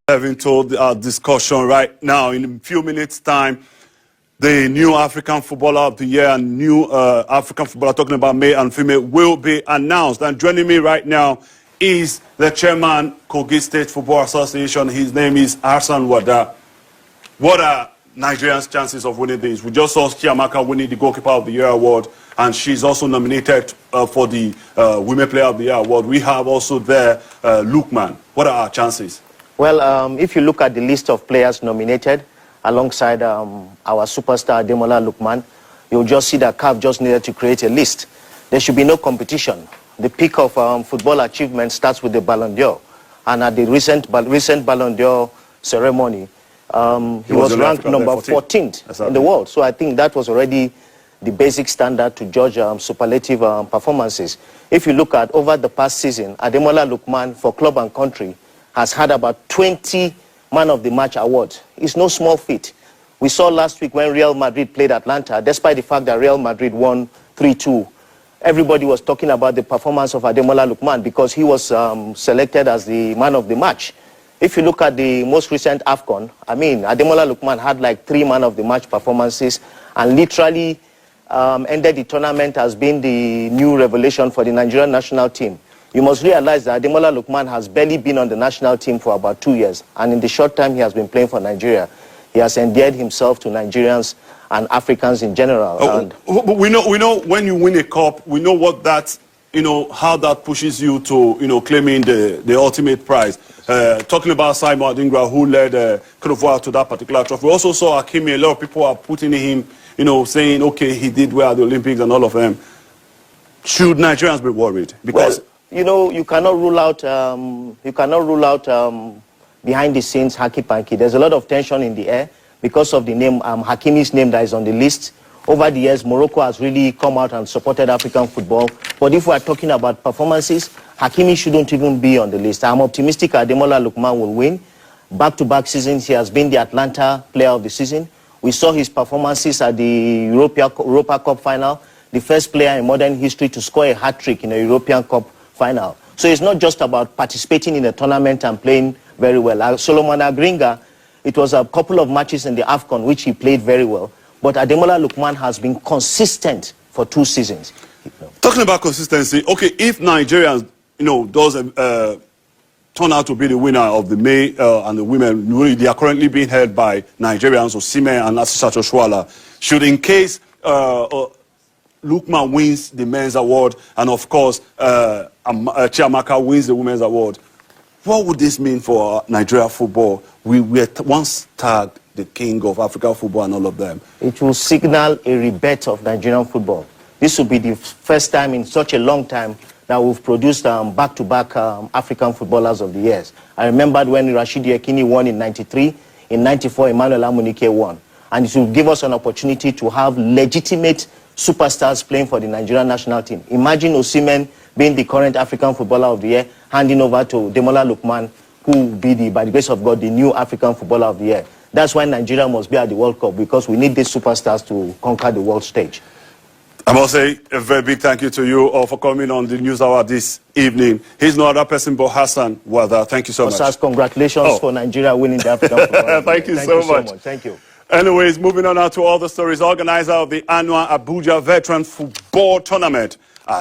Into our discussion right now. In a few minutes' time, the new African Footballer of the Year and new African footballer, talking about male and female, will be announced. And joining me right now is the chairman, Kogi State Football Association. His name is Hassan Wada. What are Nigerians' chances of winning this? We just saw Chiamaka winning the Goalkeeper of the Year award, and she's also nominated for the Women Player of the Year award. We have also there Lookman. What are our chances? Well, if you look at the list of players nominated, alongside our superstar Ademola Lookman, you'll just see that CAF just needed to create a list. There should be no competition. The peak of football achievement starts with the Ballon d'Or. And at the recent Ballon d'Or ceremony, he was ranked number 14th in the world. So I think that was already the basic standard to judge superlative performances. If you look at over the past season, Ademola Lookman for club and country has had about 20 Man of the Match awards. It's no small feat. We saw last week when Real Madrid played Atlanta, despite the fact that Real Madrid won 3-2, everybody was talking about the performance of Ademola Lookman because he was selected as the Man of the Match. If you look at the most recent AFCON, I mean, Ademola Lookman had like 3 Man of the Match performances and literally ended the tournament as being the new revelation for the Nigerian national team. You must realize that Ademola Lookman has barely been on the national team for about 2 years. And in the short time he has been playing for Nigeria, he has endeared himself to Nigerians and Africans in general. But we know when you win a cup, we know what that, how that pushes you to, claiming the ultimate prize. Talking about Simon Adingra, who led Cote d'Ivoire to that particular trophy. We also saw Hakimi. A lot of people are putting him, saying, okay, he did well at the Olympics and all of them. Should Nigerians be worried? Because you cannot rule out behind the scenes hanky-panky. There's a lot of tension in the air because of the name, Hakimi's name that is on the list. Over the years, Morocco has really come out and supported African football. But if we are talking about performances, Hakimi shouldn't even be on the list. I'm optimistic Ademola Lookman will win. Back-to-back seasons, he has been the Atlanta Player of the Season. We saw his performances at the Europa Cup final, the first player in modern history to score a hat-trick in a European Cup final. So it's not just about participating in a tournament and playing very well. Solomon Agringa, it was a couple of matches in the AFCON which he played very well. But Ademola Lookman has been consistent for 2 seasons. Talking about consistency, okay, if Nigerians, does turn out to be the winner of the male and the women, they are currently being held by Nigerians, Osimhen and Asisat Oshoala. Should, in case Lookman wins the men's award, and of course, Chiamaka wins the women's award, what would this mean for Nigeria football? We were once tagged the king of African football and all of them. It will signal a rebirth of Nigerian football. This will be the first time in such a long time that we've produced back-to-back African footballers of the years. I remembered when Rashidi Yekini won in '93, in '94 Emmanuel Amunike won. And it will give us an opportunity to have legitimate superstars playing for the Nigerian national team. Imagine Osimhen being the current African Footballer of the Year, handing over to Ademola Lookman, who will be, by the grace of God, the new African Footballer of the Year. That's why Nigeria must be at the World Cup, because we need these superstars to conquer the world stage. I must say a very big thank you to you all for coming on the News Hour this evening. He's no other person but Hassan Wada. Thank you so much. Congratulations for Nigeria winning the African Footballer. Thank you so much. Thank you. Anyways, moving on now to all the stories. Organizer of the annual Abuja Veteran Football Tournament